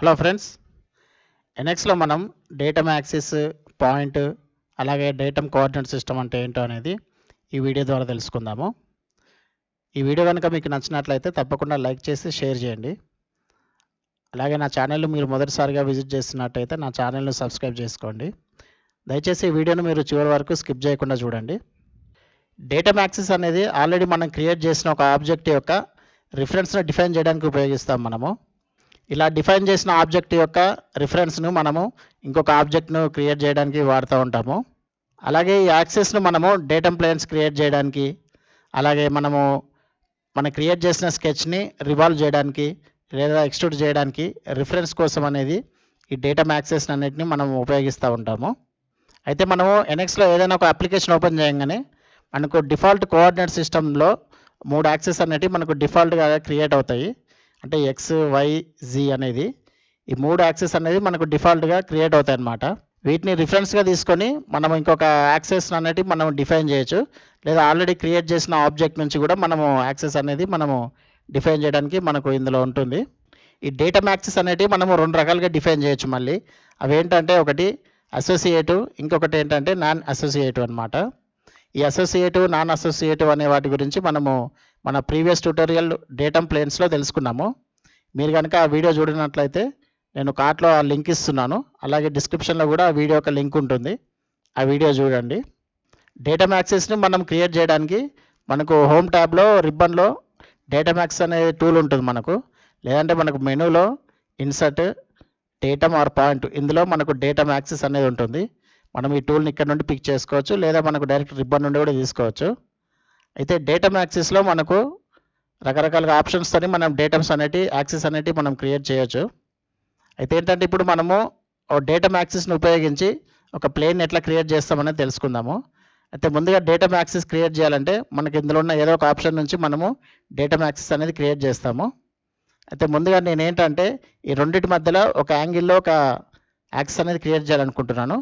Hello friends, ఎన్ఎక్స్లో మనం datum axis, point, అలాగే datum coordinate system అంటే ఏంటో అనేది ఈ వీడియో ద్వారా తెలుసుకుందాము. ఈ వీడియో కనుక మీకు నచ్చినట్లయితే తప్పకుండా లైక్ చేసి షేర్ చేయండి. అలాగే నా ఛానల్ మీరు మొదటిసారిగా విజిట్ చేస్తున్నట్టయితే నా ఛానల్ని సబ్స్క్రైబ్ చేసుకోండి. దయచేసి ఈ వీడియోను మీరు చివరి వరకు స్కిప్ చేయకుండా చూడండి. డేటమ్ యాక్సిస్ అనేది ఆల్రెడీ మనం క్రియేట్ చేసిన ఒక ఆబ్జెక్ట్ యొక్క రిఫరెన్స్ను డిఫైన్ చేయడానికి ఉపయోగిస్తాం మనము. ఇలా డిఫైన్ చేసిన ఆబ్జెక్ట్ యొక్క రిఫరెన్స్ను మనము ఇంకొక ఆబ్జెక్ట్ను క్రియేట్ చేయడానికి వాడుతూ ఉంటాము. అలాగే ఈ యాక్సెస్ను మనము డేటమ్ ప్లేన్స్ క్రియేట్ చేయడానికి, అలాగే మనం క్రియేట్ చేసిన స్కెచ్ని రివాల్వ్ చేయడానికి లేదా ఎక్స్ట్రూడ్ చేయడానికి రిఫరెన్స్ కోసం అనేది ఈ డేటమ్ యాక్సెస్ అన్నిటిని మనం ఉపయోగిస్తూ ఉంటాము. అయితే మనము ఎన్ఎక్స్లో ఏదైనా ఒక అప్లికేషన్ ఓపెన్ చేయగానే మనకు డిఫాల్ట్ కోఆర్డినేట్ సిస్టంలో 3 యాక్సెస్ అనేటివి మనకు డిఫాల్ట్గా క్రియేట్ అవుతాయి. అంటే ఎక్స్, వై, జీ అనేది ఈ 3 యాక్సెస్ అనేది మనకు డిఫాల్ట్గా క్రియేట్ అవుతాయి అన్నమాట. వీటిని రిఫరెన్స్గా తీసుకొని మనం ఇంకొక యాక్సెస్ అనేది మనం డిఫైన్ చేయొచ్చు, లేదా ఆల్రెడీ క్రియేట్ చేసిన ఆబ్జెక్ట్ నుంచి కూడా మనము యాక్సెస్ అనేది మనము డిఫైన్ చేయడానికి మనకు ఇందులో ఉంటుంది. ఈ డేటమ్ యాక్సెస్ అనేటివి మనము 2 రకాలుగా డిఫైన్ చేయొచ్చు. మళ్ళీ అవేంటంటే ఒకటి అసోసియేటివ్, ఇంకొకటి ఏంటంటే నాన్ అసోసియేటివ్ అనమాట. ఈ అసోసియేటివ్, నాన్ అసోసియేటివ్ అనే వాటి గురించి మనము మన ప్రీవియస్ ట్యూటోరియల్ డేటమ్ ప్లేన్స్లో తెలుసుకున్నాము. మీరు కనుక ఆ వీడియో చూడనట్లయితే నేను కార్ట్లో ఆ లింక్ ఇస్తున్నాను, అలాగే డిస్క్రిప్షన్లో కూడా ఆ వీడియో యొక్క లింక్ ఉంటుంది, ఆ వీడియో చూడండి. డేటమ్ యాక్సెస్ని మనం క్రియేట్ చేయడానికి మనకు హోమ్ ట్యాబ్లో రిబ్బన్లో డేటమ్ యాక్సెస్ అనే టూల్ ఉంటుంది మనకు, లేదంటే మనకు మెనూలో ఇన్సర్ట్, డేటమ్ ఆర్ పాయింట్, ఇందులో మనకు డేటమ్ యాక్సెస్ అనేది ఉంటుంది. మనం ఈ టూల్ని ఇక్కడ నుండి పిక్ చేసుకోవచ్చు, లేదా మనకు డైరెక్ట్ రిబ్బన్ నుండి కూడా తీసుకోవచ్చు. అయితే డేటమ్ యాక్సెస్లో మనకు రకరకాల ఆప్షన్స్తోని మనం డేటమ్స్ అనేటివి యాక్సెస్ అనేటివి మనం క్రియేట్ చేయొచ్చు. అయితే ఏంటంటే ఇప్పుడు మనము డేటమ్ యాక్సెస్ని ఉపయోగించి ఒక ప్లేన్ ఎట్లా క్రియేట్ చేస్తామనేది తెలుసుకుందాము. అయితే ముందుగా డేటమ్ యాక్సెస్ క్రియేట్ చేయాలంటే మనకి ఇందులో ఉన్న ఏదో ఒక ఆప్షన్ నుంచి మనము డేటమ్ యాక్సెస్ అనేది క్రియేట్ చేస్తాము. అయితే ముందుగా నేను ఏంటంటే ఈ రెండింటి మధ్యలో ఒక యాంగిల్లో ఒక యాక్సెస్ అనేది క్రియేట్ చేయాలనుకుంటున్నాను.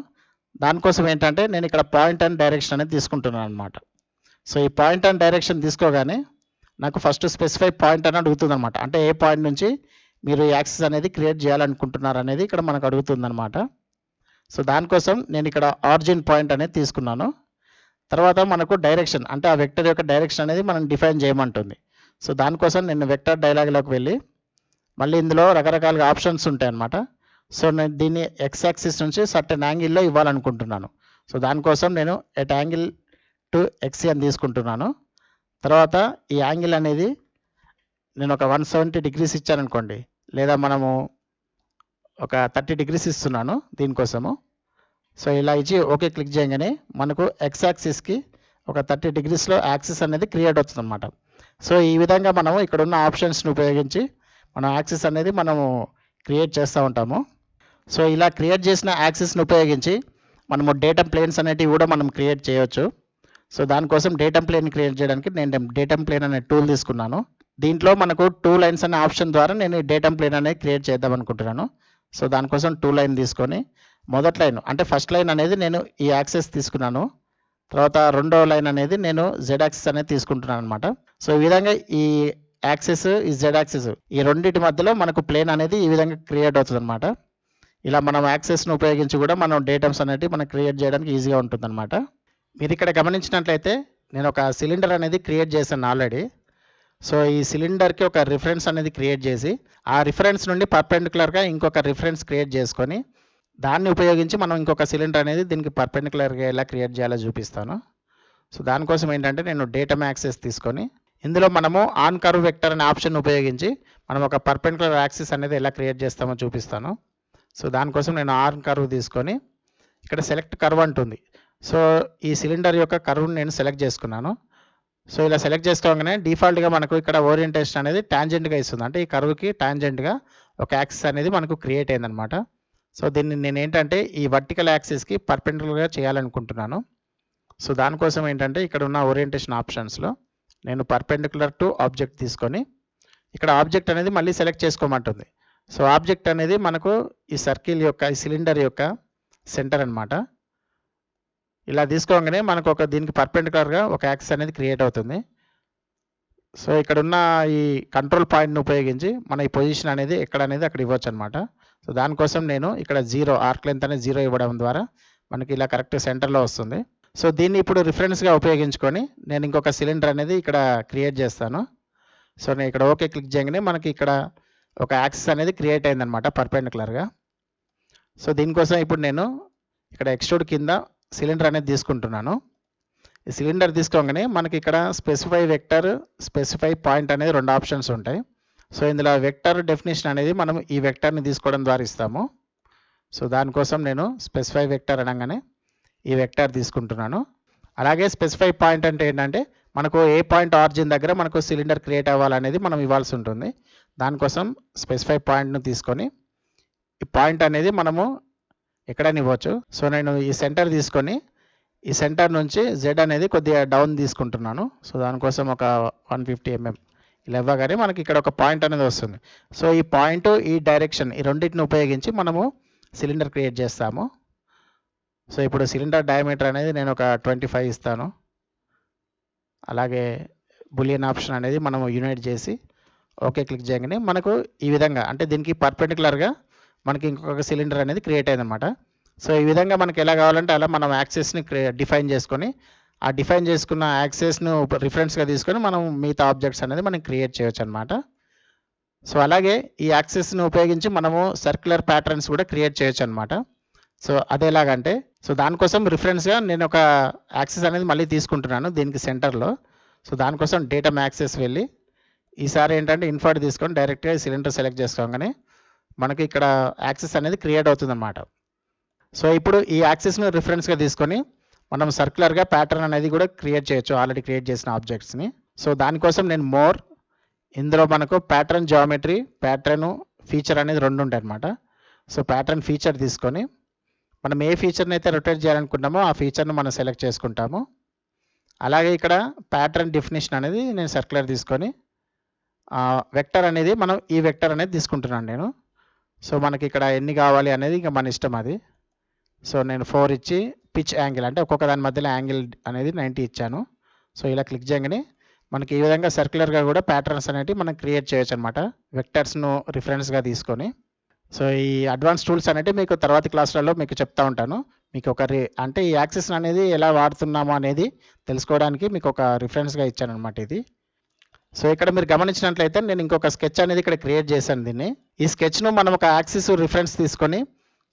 దానికోసం ఏంటంటే నేను ఇక్కడ పాయింట్ అండ్ డైరెక్షన్ అనేది తీసుకుంటున్నాను అనమాట. సో ఈ పాయింట్ అండ్ డైరెక్షన్ తీసుకోగానే నాకు ఫస్ట్ స్పెసిఫై పాయింట్ అని అడుగుతుంది అనమాట. అంటే ఏ పాయింట్ నుంచి మీరు యాక్సెస్ అనేది క్రియేట్ చేయాలనుకుంటున్నారు అనేది ఇక్కడ మనకు అడుగుతుంది అనమాట. సో దానికోసం నేను ఇక్కడ ఆరిజిన్ పాయింట్ అనేది తీసుకున్నాను. తర్వాత మనకు డైరెక్షన్ అంటే ఆ వెక్టర్ యొక్క డైరెక్షన్ అనేది మనం డిఫైన్ చేయమంటుంది. సో దానికోసం నేను వెక్టర్ డైలాగ్లోకి వెళ్ళి మళ్ళీ ఇందులో రకరకాల ఆప్షన్స్ ఉంటాయి అన్నమాట. సో నేను దీన్ని ఎక్స్ యాక్సిస్ నుంచి సర్టెన్ యాంగిల్లో ఇవ్వాలనుకుంటున్నాను. సో దానికోసం నేను ఎట్ యాంగిల్ టు ఎక్స్ అని తీసుకుంటున్నాను. తర్వాత ఈ యాంగిల్ అనేది నేను ఒక 170 డిగ్రీస్ ఇచ్చాననుకోండి, లేదా మనము ఒక 30 డిగ్రీస్ ఇస్తున్నాను దీనికోసము. సో ఇలా ఇచ్చి ఓకే క్లిక్ చేయగానే మనకు ఎక్స్ యాక్సిస్కి ఒక 30 డిగ్రీస్లో యాక్సిస్ అనేది క్రియేట్ అవుతుంది అనమాట. సో ఈ విధంగా మనము ఇక్కడ ఉన్న ఆప్షన్స్ని ఉపయోగించి మనం యాక్సిస్ అనేది మనము క్రియేట్ చేస్తూ ఉంటాము. సో ఇలా క్రియేట్ చేసిన యాక్సిస్ని ఉపయోగించి మనము డేటమ్ ప్లేన్స్ అనేటివి కూడా మనం క్రియేట్ చేయవచ్చు. సో దానికోసం డేటమ్ ప్లేన్ క్రియేట్ చేయడానికి నేను డేటమ్ ప్లేన్ అనే టూల్ తీసుకున్నాను. దీంట్లో మనకు 2 లైన్స్ అనే ఆప్షన్ ద్వారా నేను డేటమ్ ప్లేన్ అనేది క్రియేట్ చేద్దాం అనుకుంటున్నాను. సో దానికోసం 2 లైన్ తీసుకొని మొదటి లైన్ అంటే ఫస్ట్ లైన్ అనేది నేను ఈ యాక్సెస్ తీసుకున్నాను. తర్వాత రెండో లైన్ అనేది నేను జెడ్ యాక్సెస్ అనేది తీసుకుంటున్నాను అనమాట. సో ఈ విధంగా ఈ యాక్సెస్, ఈ జెడ్ యాక్సెస్ ఈ రెండింటి మధ్యలో మనకు ప్లేన్ అనేది ఈ విధంగా క్రియేట్ అవుతుంది అనమాట. ఇలా మనం యాక్సెస్ను ఉపయోగించి కూడా మనం డేటమ్స్ అనేటివి మనం క్రియేట్ చేయడానికి ఈజీగా ఉంటుందన్నమాట. మీరు ఇక్కడ గమనించినట్లయితే నేను ఒక సిలిండర్ అనేది క్రియేట్ చేశాను ఆల్రెడీ. సో ఈ సిలిండర్కి ఒక రిఫరెన్స్ అనేది క్రియేట్ చేసి ఆ రిఫరెన్స్ నుండి పర్పెండిక్యులర్గా ఇంకొక రిఫరెన్స్ క్రియేట్ చేసుకొని దాన్ని ఉపయోగించి మనం ఇంకొక సిలిండర్ అనేది దీనికి పర్పెండిక్యులర్గా ఎలా క్రియేట్ చేయాలో చూపిస్తాను. సో దానికోసం ఏంటంటే నేను డేటమ్ యాక్సెస్ తీసుకొని ఇందులో మనము ఆన్ కర్వ్ వెక్టర్ అనే ఆప్షన్ ఉపయోగించి మనం ఒక పర్పెండిక్యులర్ యాక్సిస్ అనేది ఎలా క్రియేట్ చేస్తామో చూపిస్తాను. సో దానికోసం నేను ఆన్ కర్వ్ తీసుకొని ఇక్కడ సెలెక్ట్ కర్వ్ అంటుంది. సో ఈ సిలిండర్ యొక్క కర్వ్ని నేను సెలెక్ట్ చేసుకున్నాను. సో ఇలా సెలెక్ట్ చేసుకోగానే డిఫాల్ట్గా మనకు ఇక్కడ ఓరియంటేషన్ అనేది టాంజెంట్గా ఇస్తుంది. అంటే ఈ కర్వ్కి టాంజెంట్గా ఒక యాక్సిస్ అనేది మనకు క్రియేట్ అయిందనమాట. సో దీన్ని నేను ఏంటంటే ఈ వర్టికల్ యాక్సిస్కి పర్పెండిక్యులర్గా చేయాలనుకుంటున్నాను. సో దానికోసం ఏంటంటే ఇక్కడ ఉన్న ఓరియంటేషన్ ఆప్షన్స్లో నేను పర్పెండిక్యులర్ టు ఆబ్జెక్ట్ తీసుకొని ఇక్కడ ఆబ్జెక్ట్ అనేది మళ్ళీ సెలెక్ట్ చేసుకోమంటుంది. సో ఆబ్జెక్ట్ అనేది మనకు ఈ సర్కిల్ యొక్క ఈ సిలిండర్ యొక్క సెంటర్ అనమాట. ఇలా తీసుకోగానే మనకు దీనికి పర్పెండిక్యులర్గా ఒక యాక్సిస్ అనేది క్రియేట్ అవుతుంది. సో ఇక్కడ ఉన్న ఈ కంట్రోల్ పాయింట్ని ఉపయోగించి మన ఈ పొజిషన్ అనేది ఎక్కడ అనేది అక్కడ ఇవ్వచ్చు అనమాట. సో దానికోసం నేను ఇక్కడ 0 ఆర్క్ లెంత్ అనేది 0 ఇవ్వడం ద్వారా మనకి ఇలా కరెక్ట్ సెంటర్లో వస్తుంది. సో దీన్ని ఇప్పుడు రిఫరెన్స్గా ఉపయోగించుకొని నేను ఇంకొక సిలిండర్ అనేది ఇక్కడ క్రియేట్ చేస్తాను. సో నేను ఇక్కడ ఓకే క్లిక్ చేయగానే మనకి ఇక్కడ ఒక యాక్సిస్ అనేది క్రియేట్ అయిందనమాట పర్పెండిక్యులర్గా. సో దీనికోసం ఇప్పుడు నేను ఇక్కడ ఎక్స్ట్రూడ్ కింద సిలిండర్ అనేది తీసుకుంటున్నాను. ఈ సిలిండర్ తీసుకోగానే మనకి ఇక్కడ స్పెసిఫై వెక్టర్, స్పెసిఫై పాయింట్ అనేది 2 ఆప్షన్స్ ఉంటాయి. సో ఇందులో వెక్టర్ డెఫినేషన్ అనేది మనం ఈ వెక్టర్ని తీసుకోవడం ద్వారా ఇస్తాము. సో దానికోసం నేను స్పెసిఫై వెక్టర్ అనగానే ఈ వెక్టర్ తీసుకుంటున్నాను. అలాగే స్పెసిఫై పాయింట్ అంటే ఏంటంటే మనకు ఏ పాయింట్ ఆరిజిన్ దగ్గర మనకు సిలిండర్ క్రియేట్ అవ్వాలనేది మనం ఇవ్వాల్సి ఉంటుంది. దానికోసం స్పెసిఫై పాయింట్ను తీసుకొని ఈ పాయింట్ అనేది మనము ఎక్కడైనా ఇవ్వచ్చు. సో నేను ఈ సెంటర్ తీసుకొని ఈ సెంటర్ నుంచి జెడ్ అనేది కొద్దిగా డౌన్ తీసుకుంటున్నాను. సో దానికోసం ఒక 150 mm ఇలా ఇవ్వగానే మనకి ఇక్కడ ఒక పాయింట్ అనేది వస్తుంది. సో ఈ పాయింట్, ఈ డైరెక్షన్, ఈ రెండింటిని ఉపయోగించి మనము సిలిండర్ క్రియేట్ చేస్తాము. సో ఇప్పుడు సిలిండర్ డయామీటర్ అనేది నేను ఒక 25 ఇస్తాను. అలాగే బులియన్ ఆప్షన్ అనేది మనము యూనిట్ చేసి ఓకే క్లిక్ చేయగానే మనకు ఈ విధంగా అంటే దీనికి పర్పెండిక్యులర్గా మనకి ఇంకొక సిలిండర్ అనేది క్రియేట్ అయిందనమాట. సో ఈ విధంగా మనకి ఎలా కావాలంటే అలా మనం యాక్సెస్ని డిఫైన్ చేసుకొని ఆ డిఫైన్ చేసుకున్న యాక్సెస్ను రిఫరెన్స్గా తీసుకొని మనం మిగతా ఆబ్జెక్ట్స్ అనేది మనం క్రియేట్ చేయొచ్చు అనమాట. సో అలాగే ఈ యాక్సెస్ను ఉపయోగించి మనము సర్క్యులర్ ప్యాటర్న్స్ కూడా క్రియేట్ చేయొచ్చు అనమాట. సో అదేలాగంటే సో దానికోసం రిఫరెన్స్గా నేను ఒక యాక్సెస్ అనేది మళ్ళీ తీసుకుంటున్నాను దీనికి సెంటర్లో. సో దానికోసం డేటా యాక్సెస్ వెళ్ళి ఈసారి ఏంటంటే ఇన్ఫర్ట్ తీసుకొని డైరెక్ట్గా సిలిండర్ సెలెక్ట్ చేసుకోగానే మనకి ఇక్కడ యాక్సెస్ అనేది క్రియేట్ అవుతుందన్నమాట. సో ఇప్పుడు ఈ యాక్సెస్ను రిఫరెన్స్గా తీసుకొని మనం సర్క్యులర్గా ప్యాటర్న్ అనేది కూడా క్రియేట్ చేయొచ్చు ఆల్రెడీ క్రియేట్ చేసిన ఆబ్జెక్ట్స్ని. సో దానికోసం నేను ఇందులో మనకు ప్యాటర్న్ జామెట్రీ, ప్యాటర్న్ ఫీచర్ అనేది 2 ఉంటాయి అన్నమాట. సో ప్యాటర్న్ ఫీచర్ తీసుకొని మనం ఏ ఫీచర్ని అయితే రొటేట్ చేయాలనుకుంటామో ఆ ఫీచర్ను మనం సెలెక్ట్ చేసుకుంటాము. అలాగే ఇక్కడ ప్యాటర్న్ డెఫినేషన్ అనేది నేను సర్క్యులర్ తీసుకొని వెక్టర్ అనేది మనం ఈ వెక్టర్ అనేది తీసుకుంటున్నాను నేను. సో మనకి ఇక్కడ ఎన్ని కావాలి అనేది ఇంకా మన ఇష్టం అది. సో నేను 4 ఇచ్చి పిచ్ యాంగిల్ అంటే ఒక్కొక్క దాని మధ్యలో యాంగిల్ అనేది 90 ఇచ్చాను. సో ఇలా క్లిక్ చేయగానే మనకి ఈ విధంగా సర్క్యులర్గా కూడా ప్యాటర్న్స్ అనేవి మనం క్రియేట్ చేయొచ్చు అనమాట వెక్టర్స్ను రిఫరెన్స్గా తీసుకొని. సో ఈ అడ్వాన్స్ టూల్స్ అనేవి మీకు తర్వాతి క్లాసులలో మీకు చెప్తా ఉంటాను. మీకు ఒక అంటే ఈ యాక్సెస్ అనేది ఎలా వాడుతున్నామో అనేది తెలుసుకోవడానికి మీకు ఒక రిఫరెన్స్గా ఇచ్చాను అనమాట ఇది. సో ఇక్కడ మీరు గమనించినట్లయితే నేను ఇంకొక స్కెచ్ అనేది ఇక్కడ క్రియేట్ చేశాను దీన్ని. ఈ స్కెచ్ను మనం ఒక యాక్సిస్ రిఫరెన్స్ తీసుకొని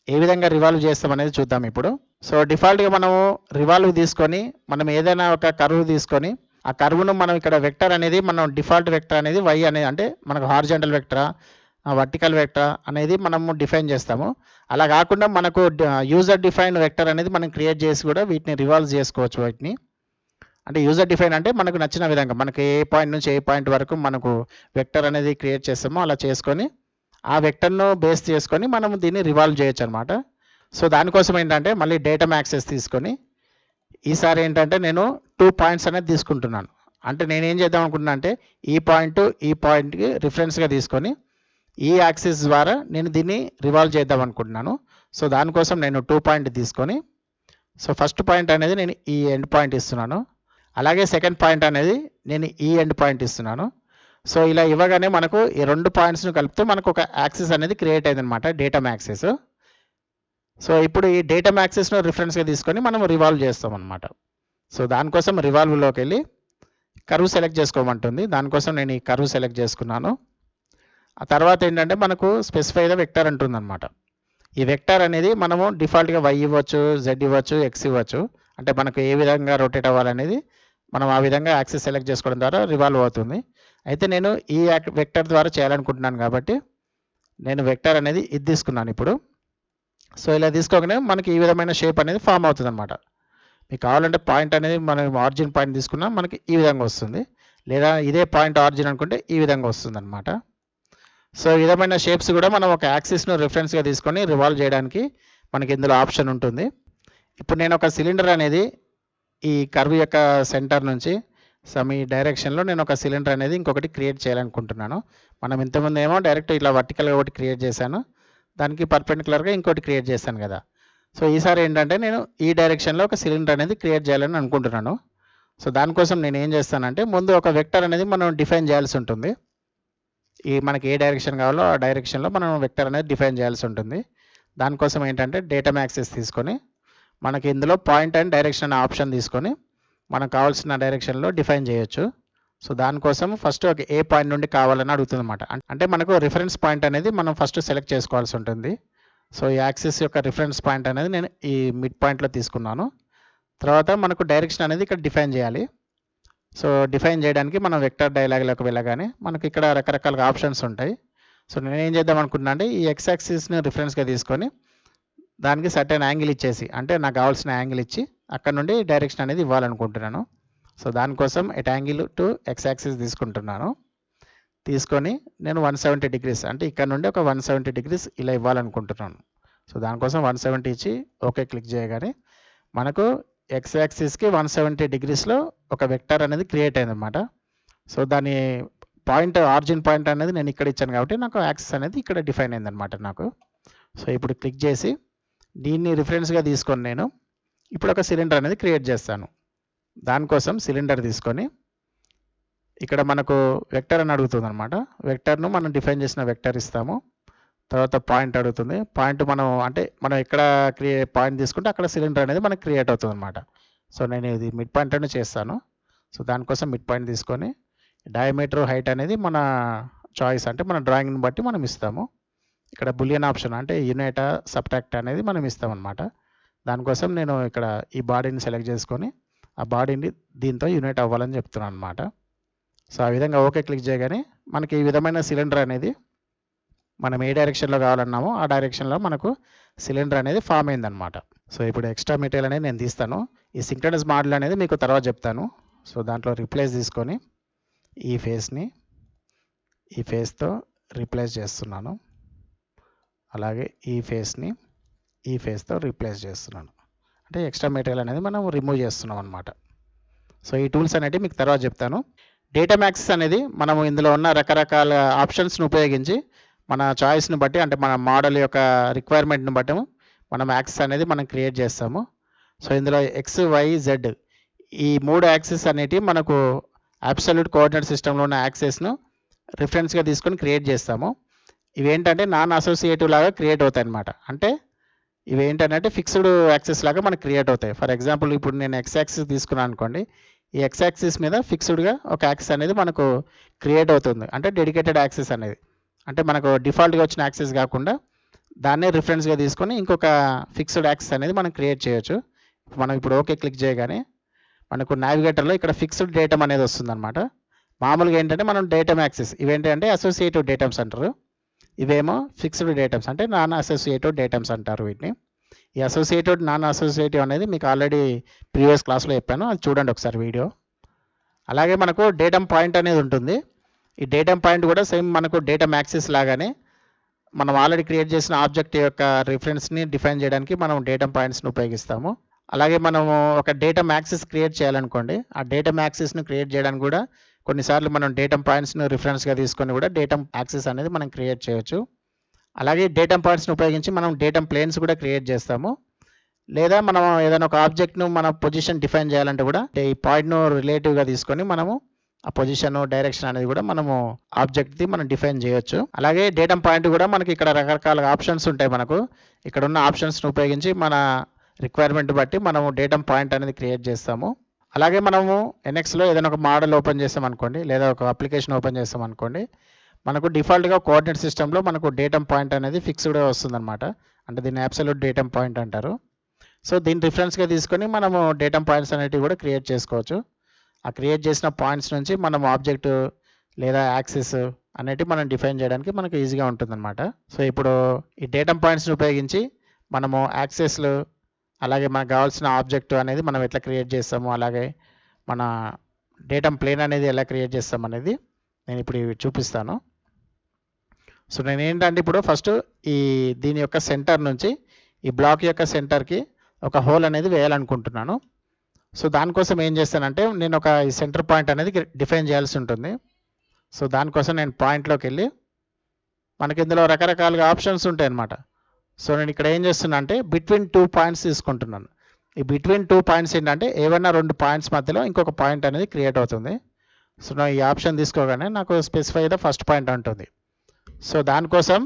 ఏ విధంగా రివాల్వ్ చేస్తాం అనేది చూద్దాం ఇప్పుడు. సో డిఫాల్ట్గా మనము రివాల్వ్ తీసుకొని మనం ఏదైనా ఒక కర్వ్ తీసుకొని ఆ కర్వ్ను మనం ఇక్కడ వెక్టర్ అనేది మనం డిఫాల్ట్ వెక్టర్ అనేది y అనేది అంటే మనకు హారిజాంటల్ వెక్టరా, వర్టికల్ వెక్టర్ అనేది మనము డిఫైన్ చేస్తాము. అలా కాకుండా మనకు యూజర్ డిఫైన్ వెక్టర్ అనేది మనం క్రియేట్ చేసి కూడా వీటిని రివాల్వ్ చేసుకోవచ్చు. వీటిని అంటే యూజర్ డిఫైన్ అంటే మనకు నచ్చిన విధంగా మనకి ఏ పాయింట్ నుంచి ఏ పాయింట్ వరకు మనకు వెక్టర్ అనేది క్రియేట్ చేస్తామో అలా చేసుకొని ఆ వెక్టర్ను బేస్ చేసుకొని మనం దీన్ని రివాల్వ్ చేయొచ్చు అనమాట. సో దానికోసం ఏంటంటే మళ్ళీ డేటా యాక్సెస్ తీసుకొని ఈసారి ఏంటంటే నేను 2 పాయింట్స్ అనేది తీసుకుంటున్నాను. అంటే నేను ఏం చేద్దాం అనుకుంటున్నా అంటే ఈ పాయింట్కి రిఫరెన్స్గా తీసుకొని ఈ యాక్సిస్ ద్వారా నేను దీన్ని రివాల్వ్ చేద్దాం అనుకుంటున్నాను. సో దానికోసం నేను 2 పాయింట్ తీసుకొని సో ఫస్ట్ పాయింట్ అనేది నేను ఈ ఎండ్ పాయింట్ ఇస్తున్నాను. అలాగే సెకండ్ పాయింట్ అనేది నేను ఈ ఎండ్ పాయింట్ ఇస్తున్నాను. సో ఇలా ఇవ్వగానే మనకు ఈ 2 పాయింట్స్ను కలిపితే మనకు ఒక యాక్సిస్ అనేది క్రియేట్ అయిందనమాట డేటా యాక్సిస్. సో ఇప్పుడు ఈ డేటా యాక్సిస్ను రిఫరెన్స్గా తీసుకొని మనం రివాల్వ్ చేస్తాం అనమాట. సో దానికోసం రివాల్వ్లోకి వెళ్ళి కర్వ్ సెలెక్ట్ చేసుకోమంటుంది. దానికోసం నేను ఈ కర్వ్ సెలెక్ట్ చేసుకున్నాను. ఆ తర్వాత ఏంటంటే మనకు స్పెసిఫై ద వెక్టర్ అంటుందన్నమాట. ఈ వెక్టర్ అనేది మనము డిఫాల్ట్గా y ఇవ్వచ్చు, z ఇవ్వచ్చు, x ఇవ్వచ్చు. అంటే మనకు ఏ విధంగా రొటేట్ అవ్వాలనేది మనం ఆ విధంగా యాక్సిస్ సెలెక్ట్ చేసుకోవడం ద్వారా రివాల్వ్ అవుతుంది. అయితే నేను ఈ వెక్టర్ ద్వారా చేయాలనుకుంటున్నాను కాబట్టి నేను వెక్టర్ అనేది ఇది తీసుకున్నాను ఇప్పుడు. సో ఇలా తీసుకోగానే మనకి ఈ విధమైన షేప్ అనేది ఫామ్ అవుతుంది అనమాట. మీకు కావాలంటే పాయింట్ అనేది మనం ఆరిజిన్ పాయింట్ తీసుకున్నా మనకి ఈ విధంగా వస్తుంది, లేదా ఇదే పాయింట్ ఆరిజిన్ అనుకుంటే ఈ విధంగా వస్తుంది అనమాట. సో ఈ విధమైన షేప్స్ కూడా మనం ఒక యాక్సిస్ను రిఫరెన్స్గా తీసుకొని రివాల్వ్ చేయడానికి మనకి ఇందులో ఆప్షన్ ఉంటుంది. ఇప్పుడు నేను ఒక సిలిండర్ అనేది ఈ కర్వ్ యొక్క సెంటర్ నుంచి ఈ డైరెక్షన్లో నేను ఒక సిలిండర్ అనేది ఇంకొకటి క్రియేట్ చేయాలనుకుంటున్నాను. మనం ఇంతకుముందు ఏమో డైరెక్ట్ ఇట్లా వర్టికల్గా ఒకటి క్రియేట్ చేశాను, దానికి పర్పెండిక్యులర్గా ఇంకోటి క్రియేట్ చేశాను కదా. సో ఈసారి ఏంటంటే నేను ఈ డైరెక్షన్లో ఒక సిలిండర్ అనేది క్రియేట్ చేయాలని అనుకుంటున్నాను. సో దానికోసం నేను ఏం చేస్తానంటే ముందు ఒక వెక్టర్ అనేది మనం డిఫైన్ చేయాల్సి ఉంటుంది. మనకి ఏ డైరెక్షన్ కావాలో ఆ డైరెక్షన్లో మనం వెక్టర్ అనేది డిఫైన్ చేయాల్సి ఉంటుంది. దానికోసం ఏంటంటే డేటమ్ యాక్సెస్ తీసుకొని మనకి ఇందులో పాయింట్ అండ్ డైరెక్షన్ అనే ఆప్షన్ తీసుకొని మనకు కావాల్సిన డైరెక్షన్లో డిఫైన్ చేయొచ్చు. సో దానికోసం ఫస్ట్ ఒక ఏ పాయింట్ నుండి కావాలని అడుగుతుంది అనమాట. అంటే మనకు రిఫరెన్స్ పాయింట్ అనేది మనం ఫస్ట్ సెలెక్ట్ చేసుకోవాల్సి ఉంటుంది. సో ఈ యాక్సిస్ యొక్క రిఫరెన్స్ పాయింట్ అనేది నేను ఈ మిడ్ పాయింట్లో తీసుకున్నాను. తర్వాత మనకు డైరెక్షన్ అనేది ఇక్కడ డిఫైన్ చేయాలి. సో డిఫైన్ చేయడానికి మనం వెక్టర్ డైలాగ్లోకి వెళ్ళగానే మనకి ఇక్కడ రకరకాల ఆప్షన్స్ ఉంటాయి. సో నేను ఏం చేద్దాం అనుకుంటున్నా అంటే ఈ ఎక్స్ యాక్సిస్ని రిఫరెన్స్గా తీసుకొని దానికి సర్టెన్ యాంగిల్ ఇచ్చేసి, అంటే నాకు కావాల్సిన యాంగిల్ ఇచ్చి అక్కడ నుండి డైరెక్షన్ అనేది ఇవ్వాలనుకుంటున్నాను. సో దానికోసం at angle to X axis తీసుకుంటున్నాను. తీసుకొని నేను 170 డిగ్రీస్ అంటే ఇక్కడ నుండి ఒక 170 డిగ్రీస్ ఇలా ఇవ్వాలనుకుంటున్నాను. సో దానికోసం 170 ఇచ్చి ఓకే క్లిక్ చేయగానే మనకు ఎక్స్ యాక్సిస్కి 170 డిగ్రీస్లో ఒక వెక్టర్ అనేది క్రియేట్ అయిందన్నమాట. సో దాని పాయింట్ ఆరిజిన్ పాయింట్ అనేది నేను ఇక్కడ ఇచ్చాను కాబట్టి నాకు యాక్సిస్ అనేది ఇక్కడ డిఫైన్ అయిందన్నమాట నాకు. సో ఇప్పుడు క్లిక్ చేసి దీన్ని రిఫరెన్స్గా తీసుకొని నేను ఇప్పుడు ఒక సిలిండర్ అనేది క్రియేట్ చేస్తాను. దానికోసం సిలిండర్ తీసుకొని ఇక్కడ మనకు వెక్టర్ అని అడుగుతుంది అనమాట. వెక్టర్ను మనం డిఫైన్ చేసిన వెక్టర్ ఇస్తాము. తర్వాత పాయింట్ అడుగుతుంది. పాయింట్ మనం ఎక్కడ పాయింట్ తీసుకుంటే అక్కడ సిలిండర్ అనేది మనకు క్రియేట్ అవుతుంది అనమాట. సో నేను ఇది మిడ్ పాయింట్ అని చేస్తాను. సో దానికోసం మిడ్ పాయింట్ తీసుకొని డయామీటర్ హైట్ అనేది మన చాయిస్, అంటే మన డ్రాయింగ్ని బట్టి మనం ఇస్తాము. ఇక్కడ బులియన్ ఆప్షన్ అంటే యునైటా సబ్ట్రాక్ట్ అనేది మనం ఇస్తామన్నమాట. దానికోసం నేను ఇక్కడ ఈ బాడీని సెలెక్ట్ చేసుకొని ఆ బాడీని దీంతో యూనైట్ అవ్వాలని చెప్తున్నాను అనమాట. సో ఆ విధంగా ఓకే క్లిక్ చేయగానే మనకి ఈ విధమైన సిలిండర్ అనేది మనం ఏ డైరెక్షన్లో కావాలన్నామో ఆ డైరెక్షన్లో మనకు సిలిండర్ అనేది ఫామ్ అయిందనమాట. సో ఇప్పుడు ఎక్స్ట్రా మెటీరియల్ అనేది నేను తీస్తాను. ఈ సింక్రనస్ మోడల్ అనేది మీకు తర్వాత చెప్తాను. సో దాంట్లో రీప్లేస్ తీసుకొని ఈ ఫేస్తో రీప్లేస్ చేస్తున్నాను. అలాగే ఈ ఫేస్తో రీప్లేస్ చేస్తున్నాను. అంటే ఎక్స్ట్రా మెటీరియల్ అనేది మనం రిమూవ్ చేస్తున్నాం అనమాట. సో ఈ టూల్స్ అనేవి మీకు తర్వాత చెప్తాను. డేటమ్ యాక్సెస్ అనేది మనము ఇందులో ఉన్న రకరకాల ఆప్షన్స్ని ఉపయోగించి మన చాయిస్ని బట్టి, అంటే మన మోడల్ యొక్క రిక్వైర్మెంట్ని బట్టి మనం యాక్సెస్ అనేది మనం క్రియేట్ చేస్తాము. సో ఇందులో ఎక్స్, వై, జెడ్ ఈ 3 యాక్సెస్ అనేటివి మనకు అబ్సల్యూట్ కోఆర్డినేట్ సిస్టంలో ఉన్న యాక్సెస్ను రిఫరెన్స్గా తీసుకొని క్రియేట్ చేస్తాము. ఇవేంటంటే నాన్ అసోసియేటివ్ లాగా క్రియేట్ అవుతాయి అన్నమాట. అంటే ఇవేంటంటే ఫిక్స్డ్ యాక్సెస్ లాగా మనకు క్రియేట్ అవుతాయి. ఫర్ ఎగ్జాంపుల్ ఇప్పుడు నేను ఎక్స్ యాక్సిస్ తీసుకున్నాను అనుకోండి, ఈ ఎక్స్ యాక్సిస్ మీద ఫిక్స్డ్గా ఒక యాక్సెస్ అనేది మనకు క్రియేట్ అవుతుంది. అంటే డెడికేటెడ్ యాక్సెస్ అనేది, అంటే మనకు డిఫాల్ట్గా వచ్చిన యాక్సెస్ కాకుండా దాన్నే రిఫరెన్స్గా తీసుకొని ఇంకొక ఫిక్స్డ్ యాక్సెస్ అనేది మనం క్రియేట్ చేయొచ్చు. మనం ఇప్పుడు ఓకే క్లిక్ చేయగానే మనకు నావిగేటర్లో ఇక్కడ ఫిక్స్డ్ డేటమ్ అనేది వస్తుందన్నమాట. మామూలుగా ఏంటంటే మనం డేటమ్ యాక్సెస్ ఇవేంటంటే అసోసియేటివ్ డేటమ్స్ అంటారు, ఇవేమో ఫిక్స్డ్ డేటమ్స్ అంటే నాన్ అసోసియేటివ్ డేటమ్స్ అంటారు వీటిని. ఈ అసోసియేటివ్ నాన్ అసోసియేటివ్ అనేది మీకు ఆల్రెడీ ప్రీవియస్ క్లాస్లో చెప్పాను, అది చూడండి ఒకసారి వీడియో. అలాగే మనకు డేటమ్ పాయింట్ అనేది ఉంటుంది. ఈ డేటమ్ పాయింట్ కూడా సేమ్ మనకు డేటమ్ యాక్సెస్ లాగానే మనం ఆల్రెడీ క్రియేట్ చేసిన ఆబ్జెక్ట్ యొక్క రిఫరెన్స్ని డిఫైన్ చేయడానికి మనం డేటమ్ పాయింట్స్ని ఉపయోగిస్తాము. అలాగే మనము ఒక డేటమ్ యాక్సెస్ క్రియేట్ చేయాలనుకోండి, ఆ డేటమ్ యాక్సెస్ని క్రియేట్ చేయడానికి కూడా కొన్నిసార్లు మనం డేటమ్ పాయింట్స్ను రిఫరెన్స్గా తీసుకొని కూడా డేటమ్ యాక్సెస్ అనేది మనం క్రియేట్ చేయొచ్చు. అలాగే డేటమ్ పాయింట్స్ని ఉపయోగించి మనం డేటమ్ ప్లేన్స్ కూడా క్రియేట్ చేస్తాము. లేదా మనం ఏదైనా ఒక ఆబ్జెక్ట్ను మన పొజిషన్ డిఫైన్ చేయాలంటే కూడా ఈ పాయింట్ను రిలేటివ్గా తీసుకొని మనము ఆ పొజిషన్ డైరెక్షన్ అనేది కూడా మనము ఆబ్జెక్ట్ది మనం డిఫైన్ చేయొచ్చు. అలాగే డేటమ్ పాయింట్ కూడా మనకి ఇక్కడ రకరకాల ఆప్షన్స్ ఉంటాయి. మనకు ఇక్కడ ఉన్న ఆప్షన్స్ని ఉపయోగించి మన రిక్వైర్మెంట్ బట్టి మనము డేటమ్ పాయింట్ అనేది క్రియేట్ చేస్తాము. అలాగే మనము ఎన్ఎక్స్లో ఏదైనా ఒక మోడల్ ఓపెన్ చేస్తామనుకోండి, లేదా ఒక అప్లికేషన్ ఓపెన్ చేస్తామనుకోండి, మనకు డిఫాల్ట్గా కోఆర్డినేట్ సిస్టంలో మనకు డేటమ్ పాయింట్ అనేది ఫిక్స్డ్గా వస్తుందన్నమాట. అంటే దీన్ని అబ్సల్యూట్ డేటమ్ పాయింట్ అంటారు. సో దీన్ని రిఫరెన్స్గా తీసుకొని మనము డేటమ్ పాయింట్స్ అనేటివి కూడా క్రియేట్ చేసుకోవచ్చు. ఆ క్రియేట్ చేసిన పాయింట్స్ నుంచి మనం ఆబ్జెక్ట్ లేదా యాక్సెస్ అనేటివి మనం డిఫైన్ చేయడానికి మనకు ఈజీగా ఉంటుందన్నమాట. సో ఇప్పుడు ఈ డేటమ్ పాయింట్స్ని ఉపయోగించి మనము యాక్సెస్లు, అలాగే మనకు కావాల్సిన ఆబ్జెక్ట్ అనేది మనం ఎట్లా క్రియేట్ చేస్తాము, అలాగే మన డేటమ్ ప్లేన్ అనేది ఎలా క్రియేట్ చేస్తాం అనేది నేను ఇప్పుడు చూపిస్తాను. సో నేను ఏంటంటే ఇప్పుడు ఫస్ట్ దీని యొక్క సెంటర్ నుంచి ఈ బ్లాక్ యొక్క సెంటర్కి ఒక హోల్ అనేది వేయాలనుకుంటున్నాను. సో దానికోసం ఏం చేస్తానంటే నేను ఒక ఈ సెంటర్ పాయింట్ అనేది డిఫైన్ చేయాల్సి ఉంటుంది. సో దానికోసం నేను పాయింట్లోకి వెళ్ళి మనకి ఇందులో రకరకాలుగా ఆప్షన్స్ ఉంటాయి అన్నమాట. సో నేను ఇక్కడ ఏం చేస్తున్నా అంటే బిట్వీన్ 2 పాయింట్స్ తీసుకుంటున్నాను. ఈ బిట్వీన్ 2 పాయింట్స్ ఏంటంటే ఏవైనా 2 పాయింట్స్ మధ్యలో ఇంకొక పాయింట్ అనేది క్రియేట్ అవుతుంది. సో నా ఈ ఆప్షన్ తీసుకోగానే నాకు స్పెసిఫై ద ఫస్ట్ పాయింట్ అంటుంది. సో దానికోసం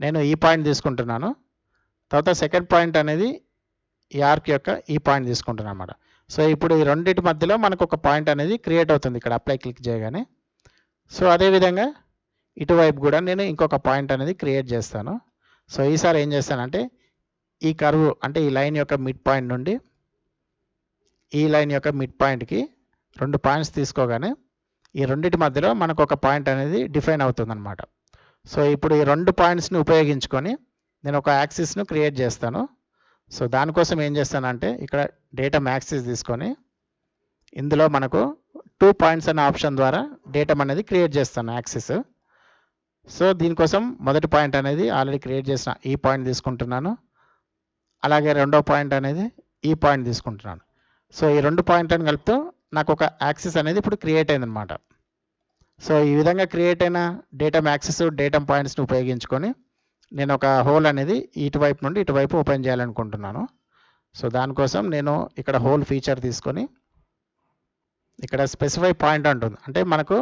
నేను ఈ పాయింట్ తీసుకుంటున్నాను. తర్వాత సెకండ్ పాయింట్ అనేది ఈ ఆర్క్ యొక్క ఈ పాయింట్ తీసుకుంటున్నాను అన్నమాట. సో ఇప్పుడు ఈ రెండింటి మధ్యలో మనకు ఒక పాయింట్ అనేది క్రియేట్ అవుతుంది ఇక్కడ అప్లై క్లిక్ చేయగానే. సో అదేవిధంగా ఇటువైపు కూడా నేను ఇంకొక పాయింట్ అనేది క్రియేట్ చేస్తాను. సో ఈసారి ఏం చేస్తానంటే ఈ కర్వ్ అంటే ఈ లైన్ యొక్క మిడ్ పాయింట్ నుండి ఈ లైన్ యొక్క మిడ్ పాయింట్కి 2 పాయింట్స్ తీసుకోగానే ఈ రెండింటి మధ్యలో మనకు ఒక పాయింట్ అనేది డిఫైన్ అవుతుందన్నమాట. సో ఇప్పుడు ఈ 2 పాయింట్స్ని ఉపయోగించుకొని నేను ఒక యాక్సిస్ను క్రియేట్ చేస్తాను. సో దానికోసం ఏం చేస్తానంటే ఇక్కడ డేటమ్ యాక్సిస్ తీసుకొని ఇందులో మనకు 2 పాయింట్స్ అనే ఆప్షన్ ద్వారా డేటమ్ అనేది క్రియేట్ చేస్తాను యాక్సిస్. సో దీనికోసం మొదటి పాయింట్ అనేది ఆల్రెడీ క్రియేట్ చేసిన ఈ పాయింట్ తీసుకుంటున్నాను. అలాగే రెండో పాయింట్ అనేది ఈ పాయింట్ తీసుకుంటున్నాను. సో ఈ 2 పాయింట్లను కలుపుతూ నాకు ఒక యాక్సిస్ అనేది ఇప్పుడు క్రియేట్ అయిందనమాట. సో ఈ విధంగా క్రియేట్ అయిన డేటమ్ యాక్సిస్ డేటమ్ పాయింట్స్ని ఉపయోగించుకొని నేను ఒక హోల్ అనేది ఇటువైపు నుండి ఇటువైపు ఓపెన్ చేయాలనుకుంటున్నాను. సో దానికోసం నేను ఇక్కడ హోల్ ఫీచర్ తీసుకొని ఇక్కడ స్పెసిఫై పాయింట్ అంటుంది. అంటే మనకు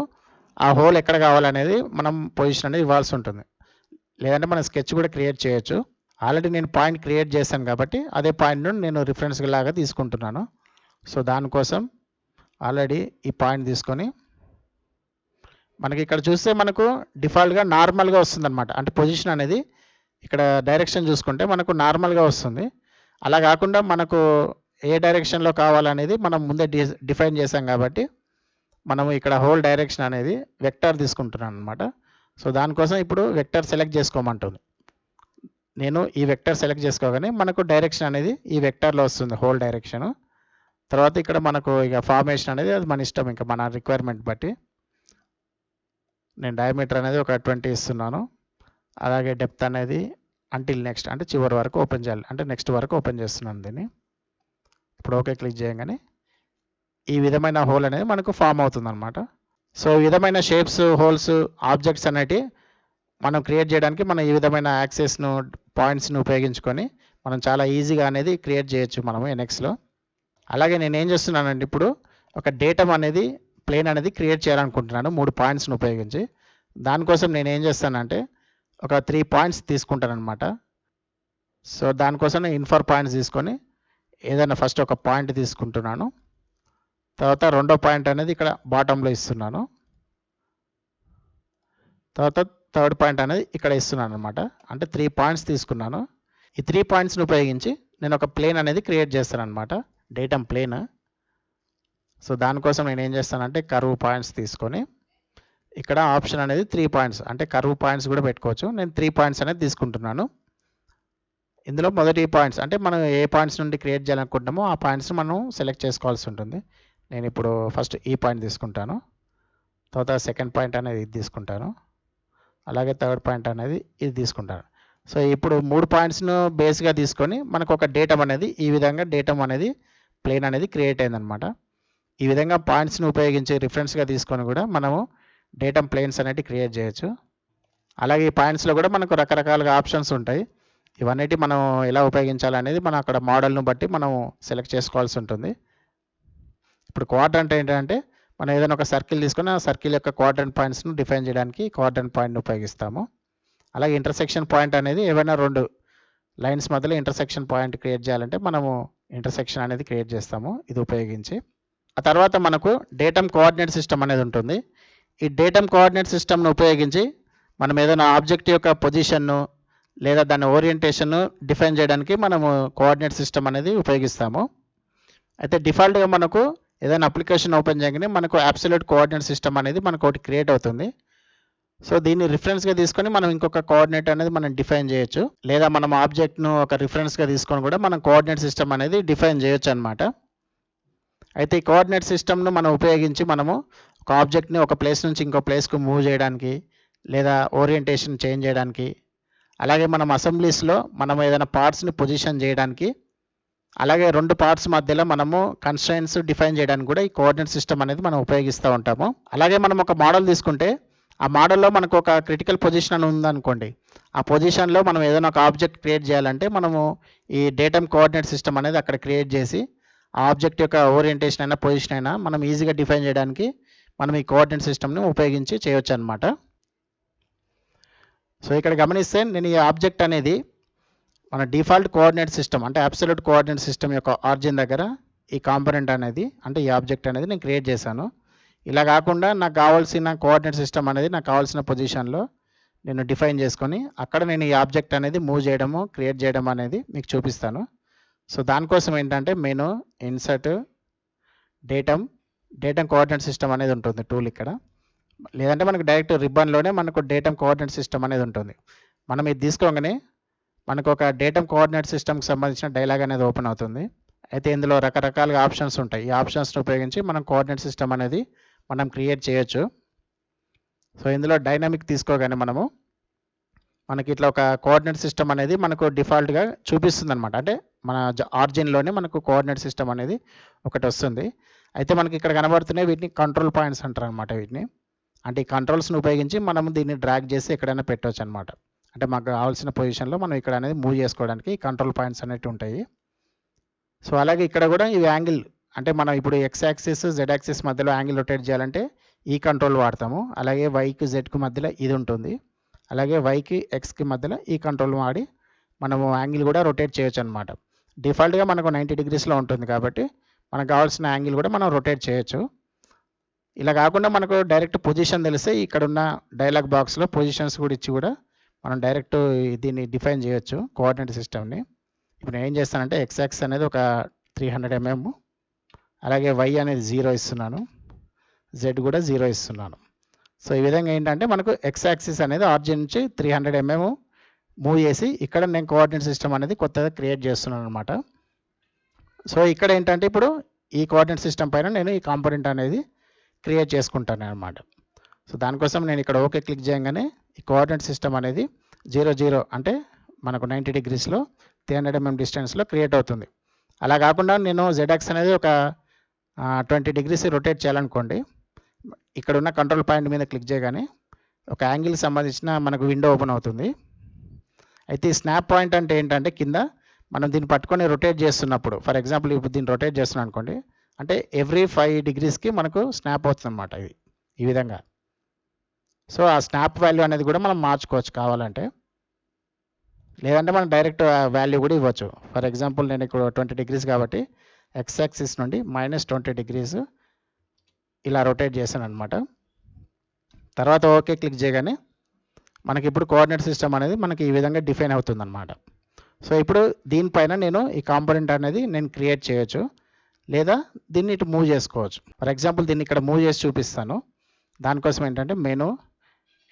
ఆ హోల్ ఎక్కడ కావాలనేది మనం పొజిషన్ అనేది ఇవ్వాల్సి ఉంటుంది. లేదంటే మనం స్కెచ్ కూడా క్రియేట్ చేయొచ్చు. ఆల్రెడీ నేను పాయింట్ క్రియేట్ చేశాను కాబట్టి అదే పాయింట్ నుండి నేను రిఫరెన్స్ లాగా తీసుకుంటున్నాను. సో దానికోసం ఆల్రెడీ ఈ పాయింట్ తీసుకొని మనకి ఇక్కడ చూస్తే మనకు డిఫాల్ట్గా నార్మల్గా వస్తుందన్నమాట. అంటే పొజిషన్ అనేది ఇక్కడ డైరెక్షన్ చూసుకుంటే మనకు నార్మల్గా వస్తుంది. అలా కాకుండా మనకు ఏ డైరెక్షన్లో కావాలనేది మనం ముందే డిఫైన్ చేసాం కాబట్టి మనము ఇక్కడ హోల్ డైరెక్షన్ అనేది వెక్టర్ తీసుకుంటున్నాను అనమాట. సో దానికోసం ఇప్పుడు వెక్టర్ సెలెక్ట్ చేసుకోమంటుంది. నేను ఈ వెక్టర్ సెలెక్ట్ చేసుకోగానే మనకు డైరెక్షన్ అనేది ఈ వెక్టర్లో వస్తుంది హోల్ డైరెక్షను. తర్వాత ఇక్కడ మనకు ఇక ఫార్మేషన్ అనేది అది మన ఇష్టం, ఇంకా మన రిక్వైర్మెంట్ బట్టి. నేను డయామీటర్ అనేది ఒక 20 ఇస్తున్నాను. అలాగే డెప్త్ అనేది అంటిల్ నెక్స్ట్ అంటే చివరి వరకు ఓపెన్ చేయాలి, అంటే నెక్స్ట్ వరకు ఓపెన్ చేస్తున్నాను దీన్ని. ఇప్పుడు ఓకే క్లిక్ చేయగానే ఈ విధమైన హోల్ అనేది మనకు ఫామ్ అవుతుంది అనమాట. సో ఈ విధమైన షేప్స్, హోల్స్, ఆబ్జెక్ట్స్ అనేటివి మనం క్రియేట్ చేయడానికి మనం ఈ విధమైన యాక్సెస్ను పాయింట్స్ని ఉపయోగించుకొని మనం చాలా ఈజీగా అనేది క్రియేట్ చేయొచ్చు మనము ఎన్ఎక్స్లో. అలాగే నేను ఏం చేస్తున్నానంటే ఇప్పుడు ఒక డేటమ్ అనేది ప్లేన్ అనేది క్రియేట్ చేయాలనుకుంటున్నాను 3 పాయింట్స్ని ఉపయోగించి. దానికోసం నేను ఏం చేస్తానంటే ఒక 3 పాయింట్స్ తీసుకుంటాను అనమాట. సో దానికోసం నేను ఇన్ఫర్ పాయింట్స్ తీసుకొని ఏదైనా ఫస్ట్ ఒక పాయింట్ తీసుకుంటున్నాను. తర్వాత రెండో పాయింట్ అనేది ఇక్కడ బాటంలో ఇస్తున్నాను. తర్వాత థర్డ్ పాయింట్ అనేది ఇక్కడ ఇస్తున్నాను అనమాట. అంటే 3 పాయింట్స్ తీసుకున్నాను. ఈ 3 పాయింట్స్ని ఉపయోగించి నేను ఒక ప్లేన్ అనేది క్రియేట్ చేస్తాను అనమాట, డేటమ్ ప్లేన్. సో దానికోసం నేను ఏం చేస్తానంటే కర్వ్ పాయింట్స్ తీసుకొని ఇక్కడ ఆప్షన్ అనేది 3 పాయింట్స్, అంటే కర్వ్ పాయింట్స్ కూడా పెట్టుకోవచ్చు. నేను 3 పాయింట్స్ అనేది తీసుకుంటున్నాను. ఇందులో మొదటి పాయింట్స్ అంటే మనం ఏ పాయింట్స్ నుండి క్రియేట్ చేయాలనుకుంటున్నామో ఆ పాయింట్స్ని మనం సెలెక్ట్ చేసుకోవాల్సి ఉంటుంది. నేను ఇప్పుడు ఫస్ట్ ఈ పాయింట్ తీసుకుంటాను. తర్వాత సెకండ్ పాయింట్ అనేది ఇది తీసుకుంటాను. అలాగే థర్డ్ పాయింట్ అనేది ఇది తీసుకుంటాను. సో ఇప్పుడు 3 పాయింట్స్ను బేస్గా తీసుకొని మనకు ఒక డేటమ్ అనేది ఈ విధంగా డేటమ్ అనేది ప్లేన్ అనేది క్రియేట్ అయిందనమాట. ఈ విధంగా పాయింట్స్ని ఉపయోగించి రిఫరెన్స్గా తీసుకొని కూడా మనము డేటమ్ ప్లేన్స్ అనేవి క్రియేట్ చేయొచ్చు. అలాగే ఈ పాయింట్స్లో కూడా మనకు రకరకాలుగా ఆప్షన్స్ ఉంటాయి. ఇవన్నిటి మనం ఎలా ఉపయోగించాలనేది మనం అక్కడ మోడల్ను బట్టి మనం సెలెక్ట్ చేసుకోవాల్సి ఉంటుంది. ఇప్పుడు క్వాడ్రంట్ ఏంటంటే మనం ఏదైనా ఒక సర్కిల్ తీసుకొని ఆ సర్కిల్ యొక్క క్వాడ్రంట్ పాయింట్స్ను డిఫైన్ చేయడానికి క్వాడ్రంట్ పాయింట్ని ఉపయోగిస్తాము. అలాగే ఇంటర్సెక్షన్ పాయింట్ అనేది ఏవైనా 2 లైన్స్ మధ్యలో ఇంటర్సెక్షన్ పాయింట్ క్రియేట్ చేయాలంటే మనము ఇంటర్సెక్షన్ అనేది క్రియేట్ చేస్తాము ఇది ఉపయోగించి. ఆ తర్వాత మనకు డేటమ్ కోఆర్డినేట్ సిస్టమ్ అనేది ఉంటుంది. ఈ డేటమ్ కోఆర్డినేట్ సిస్టమ్ను ఉపయోగించి మనం ఏదైనా ఆబ్జెక్ట్ యొక్క పొజిషన్ను లేదా దాని ఓరియంటేషన్ను డిఫైన్ చేయడానికి మనము కోఆర్డినేట్ సిస్టమ్ అనేది ఉపయోగిస్తాము. అయితే డిఫాల్ట్గా మనకు ఏదైనా అప్లికేషన్ ఓపెన్ చేయగానే మనకు అబ్సల్యూట్ కోఆర్డినేట్ సిస్టమ్ అనేది మనకు ఒకటి క్రియేట్ అవుతుంది. సో దీన్ని రిఫరెన్స్గా తీసుకొని మనం ఇంకొక కోఆర్డినేట్ అనేది మనం డిఫైన్ చేయొచ్చు, లేదా మనం ఆబ్జెక్ట్ను ఒక రిఫరెన్స్గా తీసుకొని కూడా మనం కోఆర్డినేట్ సిస్టమ్ అనేది డిఫైన్ చేయొచ్చు అనమాట. అయితే ఈ కోఆర్డినేట్ సిస్టమ్ను మనం ఉపయోగించి మనము ఒక ఆబ్జెక్ట్ని ఒక ప్లేస్ నుంచి ఇంకో ప్లేస్కు మూవ్ చేయడానికి లేదా ఓరియంటేషన్ చేంజ్ చేయడానికి, అలాగే మనం అసెంబ్లీస్లో మనం ఏదైనా పార్ట్స్ని పొజిషన్ చేయడానికి, అలాగే 2 పార్ట్స్ మధ్యలో మనము కన్స్ట్రైన్స్ డిఫైన్ చేయడానికి కూడా ఈ కోఆర్డినేట్ సిస్టమ్ అనేది మనం ఉపయోగిస్తూ ఉంటాము. అలాగే మనం ఒక మోడల్ తీసుకుంటే ఆ మోడల్లో మనకు ఒక క్రిటికల్ పొజిషన్ అని ఉందనుకోండి, ఆ పొజిషన్లో మనం ఏదైనా ఒక ఆబ్జెక్ట్ క్రియేట్ చేయాలంటే మనము ఈ డేటమ్ కోఆర్డినేట్ సిస్టమ్ అనేది అక్కడ క్రియేట్ చేసి ఆ ఆబ్జెక్ట్ యొక్క ఓరియంటేషన్ అయినా పొజిషన్ అయినా మనం ఈజీగా డిఫైన్ చేయడానికి మనం ఈ కోఆర్డినేట్ సిస్టమ్ని ఉపయోగించి చేయొచ్చు అనమాట. సో ఇక్కడ గమనిస్తే నేను ఈ ఆబ్జెక్ట్ అనేది మన డిఫాల్ట్ కోఆర్డినేట్ సిస్టమ్ అంటే అబ్సల్యూట్ కోఆర్డినేట్ సిస్టమ్ యొక్క ఆరిజిన్ దగ్గర ఈ కాంపోనెంట్ అనేది అంటే ఈ ఆబ్జెక్ట్ అనేది నేను క్రియేట్ చేశాను. ఇలా కాకుండా నాకు కావాల్సిన కోఆర్డినేట్ సిస్టమ్ అనేది నాకు కావాల్సిన పొజిషన్లో నేను డిఫైన్ చేసుకొని అక్కడ నేను ఈ ఆబ్జెక్ట్ అనేది మూవ్ చేయడము క్రియేట్ చేయడం అనేది మీకు చూపిస్తాను. సో దానికోసం ఏంటంటే menu insert datum coordinate system అనేది ఉంటుంది టూల్ ఇక్కడ, లేదంటే మనకు డైరెక్ట్ రిబ్బన్లోనే మనకు డేటమ్ కోఆర్డినేట్ సిస్టమ్ అనేది ఉంటుంది. మనం ఇది తీసుకోగానే మనకు ఒక డేటమ్ కోఆర్డినేట్ సిస్టమ్కి సంబంధించిన డైలాగ్ అనేది ఓపెన్ అవుతుంది. అయితే ఇందులో రకరకాలుగా ఆప్షన్స్ ఉంటాయి. ఈ ఆప్షన్స్ని ఉపయోగించి మనం కోఆర్డినేట్ సిస్టమ్ అనేది మనం క్రియేట్ చేయొచ్చు. సో ఇందులో డైనమిక్ తీసుకోగానే మనకి ఇట్లా ఒక కోఆర్డినేట్ సిస్టమ్ అనేది మనకు డిఫాల్ట్గా చూపిస్తుంది అనమాట. అంటే మన ఆరిజిన్లోనే మనకు కోఆర్డినేట్ సిస్టమ్ అనేది ఒకటి వస్తుంది. అయితే మనకి ఇక్కడ కనబడుతున్నాయి వీటిని కంట్రోల్ పాయింట్స్ అంటారు అనమాట. వీటిని అంటే ఈ కంట్రోల్స్ని ఉపయోగించి మనం దీన్ని డ్రాగ్ చేసి ఎక్కడైనా పెట్టవచ్చు అనమాట. అంటే మాకు కావాల్సిన పొజిషన్లో మనం ఇక్కడ అనేది మూవ్ చేసుకోవడానికి కంట్రోల్ పాయింట్స్ అనేవి ఉంటాయి. సో అలాగే ఇక్కడ కూడా ఈ యాంగిల్ అంటే మనం ఇప్పుడు ఎక్స్ యాక్సిస్ జెడ్ యాక్సిస్ మధ్యలో యాంగిల్ రొటేట్ చేయాలంటే ఈ కంట్రోల్ వాడతాము. అలాగే వైకి జెడ్కి మధ్యలో ఇది ఉంటుంది. అలాగే వైకి ఎక్స్కి మధ్యలో ఈ కంట్రోల్ వాడి మనము యాంగిల్ కూడా రొటేట్ చేయొచ్చు అనమాట. డిఫాల్ట్గా మనకు 90 డిగ్రీస్లో ఉంటుంది కాబట్టి మనకు కావాల్సిన యాంగిల్ కూడా మనం రొటేట్ చేయొచ్చు. ఇలా కాకుండా మనకు డైరెక్ట్ పొజిషన్ తెలిస్తే ఇక్కడ ఉన్న డైలాగ్ బాక్స్లో పొజిషన్స్ కూడా ఇచ్చి కూడా మనం డైరెక్ట్ దీన్ని డిఫైన్ చేయొచ్చు కోఆర్డినేట్ సిస్టమ్ని. ఇప్పుడు నేను ఏం చేస్తానంటే ఎక్స్ యాక్సిస్ అనేది ఒక 300 mm, అలాగే వై అనేది 0 ఇస్తున్నాను, జెడ్ కూడా 0 ఇస్తున్నాను. సో ఈ విధంగా ఏంటంటే మనకు ఎక్స్ యాక్సిస్ అనేది ఆరిజిన్ నుంచి 300 mm మూవ్ చేసి ఇక్కడ నేను కోఆర్డినేట్ సిస్టమ్ అనేది కొత్తగా క్రియేట్ చేస్తున్నాను అనమాట. సో ఇక్కడ ఏంటంటే ఇప్పుడు ఈ కోఆర్డినేట్ సిస్టమ్ పైన నేను ఈ కాంపోనెంట్ అనేది క్రియేట్ చేసుకుంటాను అనమాట. సో దానికోసం నేను ఇక్కడ ఓకే క్లిక్ చేయగానే ఈ కోఆర్డినేట్ సిస్టమ్ అనేది 0 అంటే మనకు 90 డిగ్రీస్లో 300 mm డిస్టెన్స్లో క్రియేట్ అవుతుంది. అలా కాకుండా నేను జెడ్ యాక్సిస్ అనేది ఒక 20 డిగ్రీస్ రొటేట్ చేయాలనుకోండి, ఇక్కడ ఉన్న కంట్రోల్ పాయింట్ మీద క్లిక్ చేయగానే ఒక యాంగిల్కి సంబంధించిన మనకు విండో ఓపెన్ అవుతుంది. అయితే ఈ స్నాప్ పాయింట్ అంటే ఏంటంటే కింద మనం దీన్ని పట్టుకొని రొటేట్ చేస్తున్నప్పుడు, ఫర్ ఎగ్జాంపుల్ ఇప్పుడు దీన్ని రొటేట్ చేస్తున్నాను అనుకోండి, అంటే ఎవ్రీ 5 డిగ్రీస్కి మనకు స్నాప్ అవుతుంది అనమాట ఇది ఈ విధంగా. సో ఆ స్నాప్ వాల్యూ అనేది కూడా మనం మార్చుకోవచ్చు కావాలంటే, లేదంటే మనం డైరెక్ట్ వాల్యూ కూడా ఇవ్వచ్చు. ఫర్ ఎగ్జాంపుల్ నేను ఇక్కడ 20 డిగ్రీస్ కాబట్టి ఎక్స్ యాక్సిస్ నుండి -20 డిగ్రీస్ ఇలా రొటేట్ చేశాను అనమాట. తర్వాత ఓకే క్లిక్ చేయగానే మనకి ఇప్పుడు కోఆర్డినేట్ సిస్టమ్ అనేది మనకి ఈ విధంగా డిఫైన్ అవుతుంది అనమాట. సో ఇప్పుడు దీనిపైన నేను ఈ కాంపోనెంట్ అనేది నేను క్రియేట్ చేయొచ్చు, లేదా దీన్ని ఇటు మూవ్ చేసుకోవచ్చు. ఫర్ ఎగ్జాంపుల్ దీన్ని ఇక్కడ మూవ్ చేసి చూపిస్తాను. దానికోసం ఏంటంటే మెను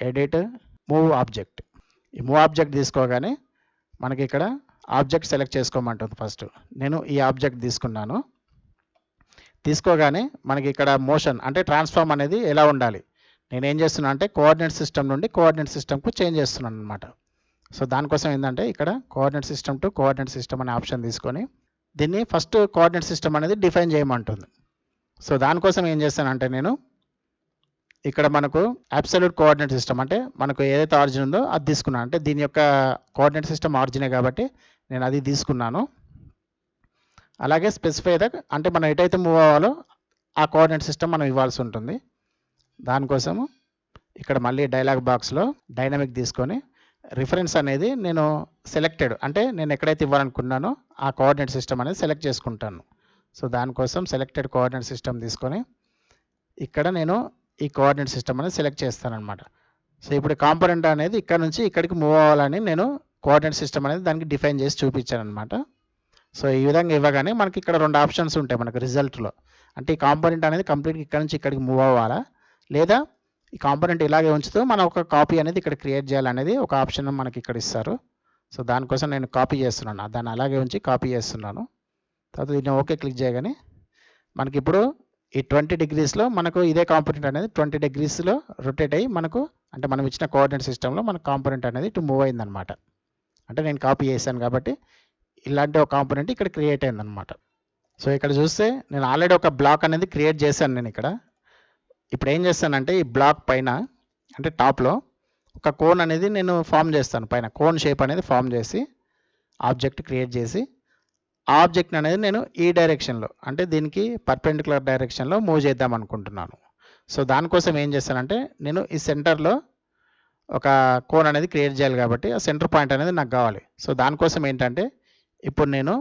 ఎడిట్ మూవ్ ఆబ్జెక్ట్, ఈ మూవ్ ఆబ్జెక్ట్ తీసుకోగానే మనకి ఇక్కడ ఆబ్జెక్ట్ సెలెక్ట్ చేసుకోమంటుంది. ఫస్ట్ నేను ఈ ఆబ్జెక్ట్ తీసుకున్నాను. తీసుకోగానే మనకి ఇక్కడ మోషన్ అంటే ట్రాన్స్ఫార్మ్ అనేది ఎలా ఉండాలి, నేనేం చేస్తున్నా అంటే కోఆర్డినేట్ సిస్టమ్ నుండి కోఆర్డినేట్ సిస్టమ్కు చేంజ్ చేస్తున్నాను అనమాట. సో దానికోసం ఏంటంటే ఇక్కడ coordinate system to coordinate system అనే ఆప్షన్ తీసుకొని దీన్ని ఫస్ట్ కోఆర్డినేట్ సిస్టమ్ అనేది డిఫైన్ చేయమంటుంది. సో దానికోసం ఏం చేస్తానంటే నేను ఇక్కడ మనకు అబ్సల్యూట్ కోఆర్డినేట్ సిస్టమ్ అంటే మనకు ఏదైతే ఆరిజిన్ ఉందో అది తీసుకున్నాను. అంటే దీని యొక్క కోఆర్డినేట్ సిస్టమ్ ఆరిజినే కాబట్టి నేను అది తీసుకున్నాను. అలాగే స్పెసిఫై అంటే మనం ఎటైతే మూవ్ అవ్వాలో ఆ కోఆర్డినేట్ సిస్టమ్ మనం ఇవ్వాల్సి ఉంటుంది. దానికోసము ఇక్కడ మళ్ళీ డైలాగ్ బాక్స్లో డైనమిక్ తీసుకొని రిఫరెన్స్ అనేది నేను సెలెక్టెడ్ అంటే నేను ఎక్కడైతే ఇవ్వాలనుకున్నానో ఆ కోఆర్డినేట్ సిస్టమ్ అనేది సెలెక్ట్ చేసుకుంటాను. సో దానికోసం సెలెక్టెడ్ కోఆర్డినేట్ సిస్టమ్ తీసుకొని ఇక్కడ నేను ఈ కోఆర్డినేట్ సిస్టమ్ అనేది సెలెక్ట్ చేస్తాను అనమాట. సో ఇప్పుడు కాంపోనెంట్ అనేది ఇక్కడ నుంచి ఇక్కడికి మూవ్ అవ్వాలని నేను కోఆర్డినేట్ సిస్టమ్ అనేది దానికి డిఫైన్ చేసి చూపించాను అనమాట. సో ఈ విధంగా ఇవ్వగానే మనకి ఇక్కడ 2 ఆప్షన్స్ ఉంటాయి మనకు రిజల్ట్లో. అంటే ఈ కాంపోనెంట్ అనేది కంప్లీట్గా ఇక్కడ నుంచి ఇక్కడికి మూవ్ అవ్వాలా, లేదా ఈ కాంపోనెంట్ ఇలాగే ఉంచుతూ మనం ఒక కాపీ అనేది ఇక్కడ క్రియేట్ చేయాలనేది ఒక ఆప్షన్ మనకి ఇక్కడ ఇస్తారు. సో దానికోసం నేను కాపీ చేస్తున్నాను, దాన్ని అలాగే ఉంచి కాపీ చేస్తున్నాను. తర్వాత దీన్ని ఓకే క్లిక్ చేయగానే మనకి ఇప్పుడు ఈ 20 డిగ్రీస్లో మనకు ఇదే కాంపోనెంట్ అనేది 20 డిగ్రీస్లో రొటేట్ అయ్యి మనకు అంటే మనం ఇచ్చిన కోఆర్డినేట్ సిస్టంలో మన కాంపోనెంట్ అనేది ఇటు మూవ్ అయిందనమాట. అంటే నేను కాపీ చేశాను కాబట్టి ఇలాంటి ఒక కాంపోనెంట్ ఇక్కడ క్రియేట్ అయిందనమాట. సో ఇక్కడ చూస్తే నేను ఆల్రెడీ ఒక బ్లాక్ అనేది క్రియేట్ చేశాను నేను ఇక్కడ. ఇప్పుడు ఏం చేస్తానంటే ఈ బ్లాక్ పైన అంటే టాప్లో ఒక కోన్ అనేది నేను ఫామ్ చేస్తాను. పైన కోన్ షేప్ అనేది ఫామ్ చేసి ఆబ్జెక్ట్ క్రియేట్ చేసి ఆ ఆబ్జెక్ట్ అనేది నేను ఈ డైరెక్షన్లో అంటే దీనికి పర్పెండిక్యులర్ డైరెక్షన్లో మూవ్ చేద్దాం అనుకుంటున్నాను. సో దానికోసం ఏం చేస్తానంటే నేను ఈ సెంటర్లో ఒక కోన్ అనేది క్రియేట్ చేయాలి కాబట్టి ఆ సెంటర్ పాయింట్ అనేది నాకు కావాలి. సో దానికోసం ఏంటంటే ఇప్పుడు నేను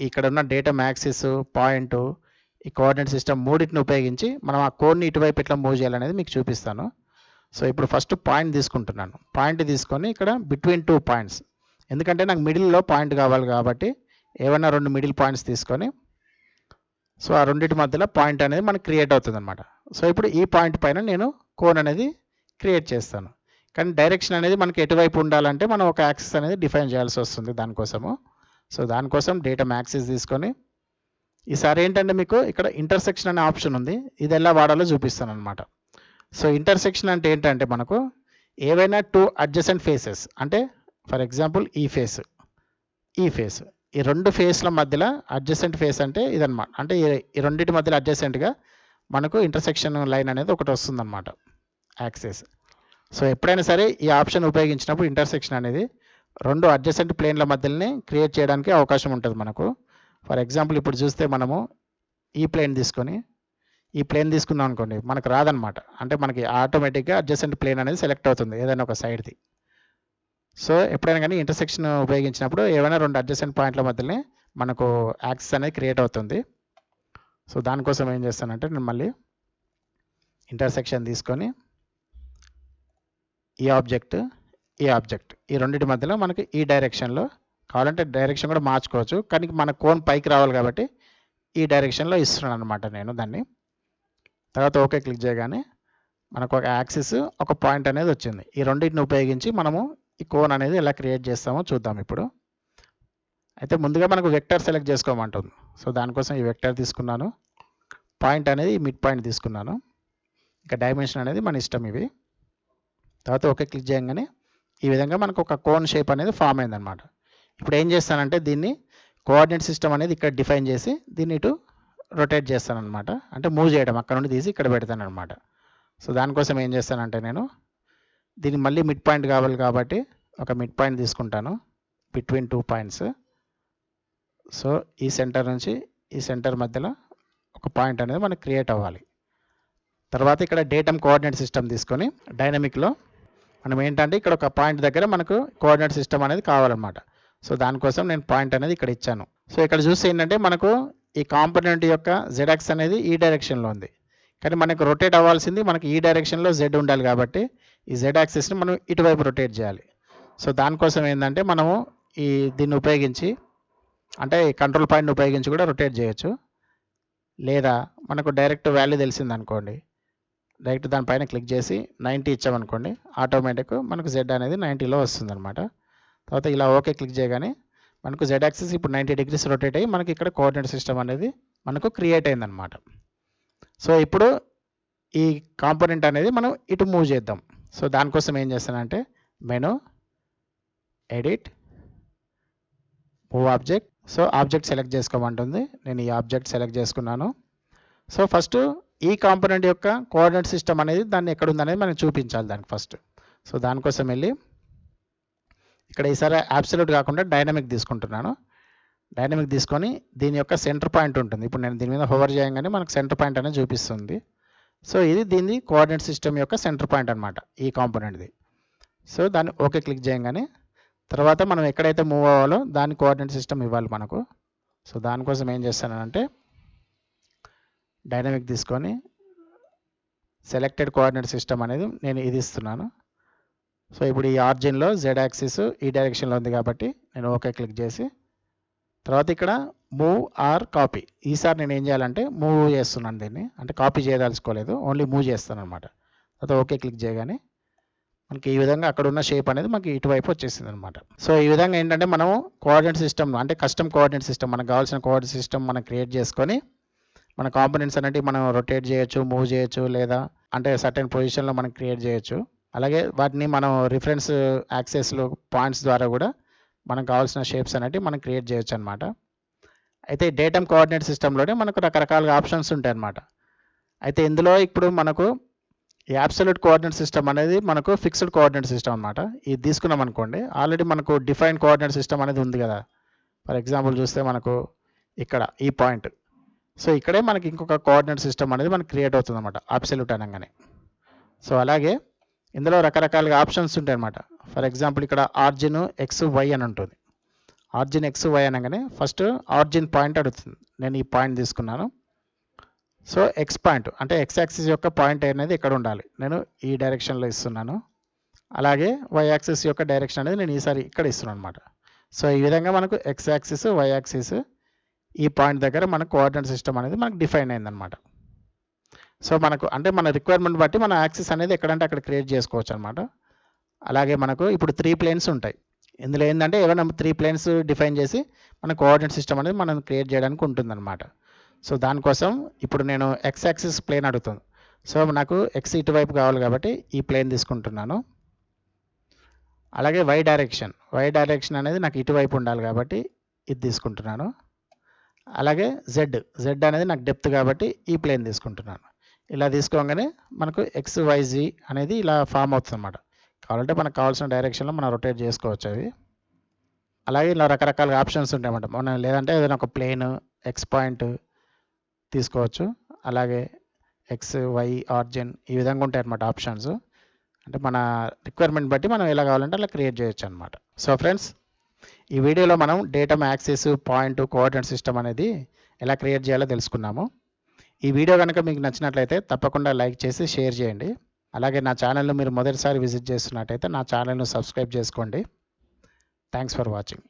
ఇక్కడ ఉన్న డేటా యాక్సిస్, పాయింట్, ఈ కోఆర్డినేట్ సిస్టమ్ మూడింటిని ఉపయోగించి మనం ఆ కోడ్ని ఇటువైపు ఎట్లా మూవ్ చేయాలనేది మీకు చూపిస్తాను. సో ఇప్పుడు ఫస్ట్ పాయింట్ తీసుకుంటున్నాను. పాయింట్ తీసుకొని ఇక్కడ బిట్వీన్ 2 పాయింట్స్, ఎందుకంటే నాకు మిడిల్లో పాయింట్ కావాలి కాబట్టి ఏవైనా 2 మిడిల్ పాయింట్స్ తీసుకొని సో ఆ రెండింటి మధ్యలో పాయింట్ అనేది మనకు క్రియేట్ అవుతుంది అనమాట. సో ఇప్పుడు ఈ పాయింట్ పైన నేను కోన్ అనేది క్రియేట్ చేస్తాను. కానీ డైరెక్షన్ అనేది మనకి ఎటువైపు ఉండాలంటే మనం ఒక యాక్సిస్ అనేది డిఫైన్ చేయాల్సి వస్తుంది దానికోసము. సో దానికోసం డేటా యాక్సిస్ తీసుకొని ఈసారి ఏంటంటే మీకు ఇక్కడ ఇంటర్సెక్షన్ అనే ఆప్షన్ ఉంది, ఇది ఎలా వాడాలో చూపిస్తాను అనమాట. సో ఇంటర్సెక్షన్ అంటే ఏంటంటే మనకు ఏవైనా 2 అడ్జసెంట్ ఫేసెస్, అంటే ఫర్ ఎగ్జాంపుల్ ఈ ఫేస్, ఈ 2 ఫేస్ల మధ్యలో అడ్జసెంట్ ఫేస్ అంటే ఇదన్నమాట. అంటే ఈ రెండింటి మధ్యలో అడ్జసెంట్గా మనకు ఇంటర్సెక్షన్ లైన్ అనేది ఒకటి వస్తుందన్నమాట, యాక్సిస్. సో ఎప్పుడైనా సరే ఈ ఆప్షన్ ఉపయోగించినప్పుడు ఇంటర్సెక్షన్ అనేది 2 అడ్జసెంట్ ప్లేన్ల మధ్యలోనే క్రియేట్ చేయడానికి అవకాశం ఉంటుంది మనకు. ఫర్ ఎగ్జాంపుల్ ఇప్పుడు చూస్తే మనము ఈ ప్లేన్ తీసుకుందాం అనుకోండి, మనకు రాదనమాట. అంటే మనకి ఆటోమేటిక్గా అడ్జసెంట్ ప్లేన్ అనేది సెలెక్ట్ అవుతుంది ఏదైనా ఒక సైడ్ది. సో ఎప్పుడైనా కానీ ఇంటర్సెక్షన్ ఉపయోగించినప్పుడు ఏవైనా 2 అడ్జసెంట్ పాయింట్ల మధ్యలోనే మనకు యాక్సిస్ అనేది క్రియేట్ అవుతుంది. సో దానికోసం ఏం చేస్తానంటే నేను మళ్ళీ ఇంటర్సెక్షన్ తీసుకొని ఈ ఆబ్జెక్ట్ ఈ రెండింటి మధ్యలో మనకి ఈ డైరెక్షన్లో కావాలంటే డైరెక్షన్ కూడా మార్చుకోవచ్చు, కానీ మన కోన్ పైకి రావాలి కాబట్టి ఈ డైరెక్షన్లో ఇస్తున్నాను అనమాట నేను దాన్ని. తర్వాత ఓకే క్లిక్ చేయగానే మనకు ఒక యాక్సిస్, ఒక పాయింట్ అనేది వచ్చింది. ఈ రెండింటిని ఉపయోగించి మనము ఈ కోన్ అనేది ఎలా క్రియేట్ చేస్తామో చూద్దాం ఇప్పుడు. అయితే ముందుగా మనకు వెక్టర్ సెలెక్ట్ చేసుకోమంటుంది. సో దానికోసం ఈ వెక్టర్ తీసుకున్నాను, పాయింట్ అనేది మిడ్ పాయింట్ తీసుకున్నాను, ఇంకా డైమెన్షన్ అనేది మన ఇష్టం ఇవి. తర్వాత ఓకే క్లిక్ చేయగానే ఈ విధంగా మనకు ఒక కోన్ షేప్ అనేది ఫామ్ అయిందనమాట. ఇప్పుడు ఏం చేస్తానంటే దీన్ని కోఆర్డినేట్ సిస్టమ్ అనేది ఇక్కడ డిఫైన్ చేసి దీన్ని ఇటు రొటేట్ చేస్తాను అనమాట. అంటే మూవ్ చేయడం, అక్కడ నుండి తీసి ఇక్కడ పెడతాను అనమాట. సో దానికోసం ఏం చేస్తానంటే నేను దీన్ని మళ్ళీ మిడ్ పాయింట్ కావాలి కాబట్టి ఒక మిడ్ పాయింట్ తీసుకుంటాను బిట్వీన్ 2 పాయింట్స్. సో ఈ సెంటర్ నుంచి ఈ సెంటర్ మధ్యలో ఒక పాయింట్ అనేది మనకు క్రియేట్ అవ్వాలి. తర్వాత ఇక్కడ డేటమ్ కోఆర్డినేట్ సిస్టమ్ తీసుకొని డైనమిక్లో మనం ఏంటంటే ఇక్కడ ఒక పాయింట్ దగ్గర మనకు కోఆర్డినేట్ సిస్టమ్ అనేది కావాలన్నమాట. సో దానికోసం నేను పాయింట్ అనేది ఇక్కడ ఇచ్చాను. సో ఇక్కడ చూస్తే ఏంటంటే మనకు ఈ కాంపోనెంట్ యొక్క జెడ్ యాక్సిస్ అనేది ఈ డైరెక్షన్లో ఉంది, కానీ మనకు రొటేట్ అవ్వాల్సింది మనకి ఈ డైరెక్షన్లో జెడ్ ఉండాలి కాబట్టి ఈ జెడ్ యాక్సిస్ని మనం ఇటువైపు రొటేట్ చేయాలి. సో దానికోసం ఏంటంటే మనము దీన్ని ఉపయోగించి, అంటే కంట్రోల్ పాయింట్ని ఉపయోగించి కూడా రొటేట్ చేయొచ్చు, లేదా మనకు డైరెక్ట్ వాల్యూ తెలిసింది అనుకోండి, డైరెక్ట్ దానిపైన క్లిక్ చేసి 90 ఇచ్చామనుకోండి, ఆటోమేటిక్ మనకు జెడ్ అనేది 90లో వస్తుంది అనమాట. తర్వాత ఇలా ఓకే క్లిక్ చేయగానే మనకు జెడ్ యాక్సిస్ ఇప్పుడు 90 డిగ్రీస్ రొటేట్ అయ్యి మనకి ఇక్కడ కోఆర్డినేట్ సిస్టమ్ అనేది మనకు క్రియేట్ అయిందనమాట. సో ఇప్పుడు ఈ కాంపోనెంట్ అనేది మనం ఇటు మూవ్ చేద్దాం. సో దానికోసం ఏం చేస్తానంటే menu, edit, move object. So object select చేసుకోమంటుంది, నేను ఈ ఆబ్జెక్ట్ సెలెక్ట్ చేసుకున్నాను. సో ఫస్ట్ ఈ కాంపోనెంట్ యొక్క కోఆర్డినేట్ సిస్టమ్ అనేది దాన్ని ఎక్కడ ఉందనేది మనం చూపించాలి దానికి ఫస్ట్. సో దానికోసం వెళ్ళి ఇక్కడ ఈసారి అబ్సల్యూట్ కాకుండా డైనమిక్ తీసుకుంటున్నాను. డైనమిక్ తీసుకొని దీని యొక్క సెంటర్ పాయింట్ ఉంటుంది. ఇప్పుడు నేను దీని మీద హోవర్ చేయగానే మనకు సెంటర్ పాయింట్ అనేది చూపిస్తుంది. సో ఇది దీని కోఆర్డినేట్ సిస్టమ్ యొక్క సెంటర్ పాయింట్ అనమాట, ఈ కాంపోనెంట్ది. సో దాన్ని ఓకే క్లిక్ చేయగానే తర్వాత మనం ఎక్కడైతే మూవ్ అవ్వాలో దాని కోఆర్డినేట్ సిస్టమ్ ఇవ్వాలి మనకు. సో దానికోసం ఏం చేస్తానంటే డైనమిక్ తీసుకొని సెలెక్టెడ్ కోఆర్డినేట్ సిస్టమ్ అనేది నేను ఇది ఇస్తున్నాను. సో ఇప్పుడు ఈ ఆరిజిన్లో జెడ్ యాక్సిస్ ఈ డైరెక్షన్లో ఉంది కాబట్టి నేను ఓకే క్లిక్ చేసి తర్వాత ఇక్కడ మూవ్ ఆర్ కాపీ, ఈసారి నేను ఏం చేయాలంటే మూవ్ చేస్తున్నాను దీన్ని, అంటే కాపీ చేయదలుచుకోలేదు, ఓన్లీ మూవ్ చేస్తాను అనమాట. తర్వాత ఓకే క్లిక్ చేయగానే మనకి ఈ విధంగా అక్కడ ఉన్న షేప్ అనేది మనకి ఇటువైపు వచ్చేసింది అనమాట. సో ఈ విధంగా ఏంటంటే మనము కోఆర్డినేట్ సిస్టమ్, అంటే కస్టమ్ కోఆర్డినేట్ సిస్టమ్, మనకు కావాల్సిన కోఆర్డినేట్ సిస్టమ్ మనం క్రియేట్ చేసుకొని మన కాంపోనెంట్స్ అనేవి మనం రొటేట్ చేయొచ్చు, మూవ్ చేయొచ్చు, లేదా అంటే సర్టెన్ పొజిషన్లో మనం క్రియేట్ చేయొచ్చు. అలాగే వాటిని మనం రిఫరెన్స్ యాక్సెస్లు పాయింట్స్ ద్వారా కూడా మనకు కావాల్సిన షేప్స్ అనేవి మనం క్రియేట్ చేయొచ్చు అనమాట. అయితే డేటమ్ కోఆర్డినేట్ సిస్టంలోనే మనకు రకరకాల ఆప్షన్స్ ఉంటాయి అన్నమాట. అయితే ఇందులో ఇప్పుడు మనకు ఈ అబ్సల్యూట్ కోఆర్డినేట్ సిస్టమ్ అనేది మనకు ఫిక్స్డ్ కోఆర్డినేట్ సిస్టమ్ అనమాట. ఇది తీసుకున్నాం అనుకోండి, ఆల్రెడీ మనకు డిఫైన్ కోఆర్డినేట్ సిస్టమ్ అనేది ఉంది కదా. ఫర్ ఎగ్జాంపుల్ చూస్తే మనకు ఇక్కడ ఈ పాయింట్, సో ఇక్కడే మనకి ఇంకొక కోఆర్డినేట్ సిస్టమ్ అనేది మనకి క్రియేట్ అవుతుంది అనమాట అబ్సల్యూట్ అనగానే. సో అలాగే ఇందులో రకరకాలుగా ఆప్షన్స్ ఉంటాయి అన్నమాట. ఫర్ ఎగ్జాంపుల్ ఇక్కడ ఆర్జిన్ ఎక్స్ వై అని ఉంటుంది. ఆర్జిన్ ఎక్స్ వై అనగానే ఫస్ట్ ఆర్జిన్ పాయింట్ అడుగుతుంది. నేను ఈ పాయింట్ తీసుకున్నాను. సో ఎక్స్ పాయింట్ అంటే ఎక్స్ యాక్సిస్ యొక్క పాయింట్ అనేది ఇక్కడ ఉండాలి. నేను ఈ డైరెక్షన్లో ఇస్తున్నాను. అలాగే వై యాక్సిస్ యొక్క డైరెక్షన్ అనేది నేను ఈసారి ఇక్కడ ఇస్తున్నాను అనమాట. సో ఈ విధంగా మనకు ఎక్స్ యాక్సిస్ వై యాక్సిస్ ఈ పాయింట్ దగ్గర మన కోఆర్డినేట్ సిస్టమ్ అనేది మనకు డిఫైన్ అయిందనమాట. సో మనకు అంటే మన రిక్వైర్మెంట్ బట్టి మన యాక్సిస్ అనేది ఎక్కడంటే అక్కడ క్రియేట్ చేసుకోవచ్చు అనమాట. అలాగే మనకు ఇప్పుడు 3 ప్లేన్స్ ఉంటాయి. ఇందులో ఏంటంటే ఏమైనా 3 ప్లేన్స్ డిఫైన్ చేసి మన కోఆర్డినేట్ సిస్టమ్ అనేది మనం క్రియేట్ చేయడానికి ఉంటుందన్నమాట. సో దానికోసం ఇప్పుడు నేను ఎక్స్ యాక్సిస్ ప్లేన్ అడుగుతుంది. సో నాకు ఎక్స్ ఇటువైపు కావాలి కాబట్టి ఈ ప్లేన్ తీసుకుంటున్నాను. అలాగే వై డైరెక్షన్ అనేది నాకు ఇటువైపు ఉండాలి కాబట్టి ఇది తీసుకుంటున్నాను. అలాగే జెడ్ అనేది నాకు డెప్త్ కాబట్టి ఈ ప్లేన్ తీసుకుంటున్నాను. ఇలా తీసుకోగానే మనకు ఎక్స్ వైజీ అనేది ఇలా ఫామ్ అవుతుంది అన్నమాట. కావాలంటే మనకు కావాల్సిన డైరెక్షన్లో మనం రొటేట్ చేసుకోవచ్చు అవి. అలాగే ఇలా రకరకాల ఆప్షన్స్ ఉంటాయన్నమాట. మనం లేదంటే ఏదైనా ఒక ప్లేన్ ఎక్స్ పాయింట్ తీసుకోవచ్చు. అలాగే ఎక్స్ వై ఆర్జిన్ ఈ విధంగా ఉంటాయి అన్నమాట ఆప్షన్స్. అంటే మన రిక్వైర్మెంట్ బట్టి మనం ఎలా కావాలంటే అలా క్రియేట్ చేయొచ్చు అనమాట. సో ఫ్రెండ్స్, ఈ వీడియోలో మనం datum axis point coordinate system అనేది ఎలా క్రియేట్ చేయాలో తెలుసుకున్నాము. ఈ వీడియో కనుక మీకు నచ్చినట్లయితే తప్పకుండా లైక్ చేసి షేర్ చేయండి. అలాగే నా ఛానల్ను మీరు మొదటిసారి విజిట్ చేస్తున్నట్టయితే నా ఛానల్ను సబ్స్క్రైబ్ చేసుకోండి. Thanks for watching.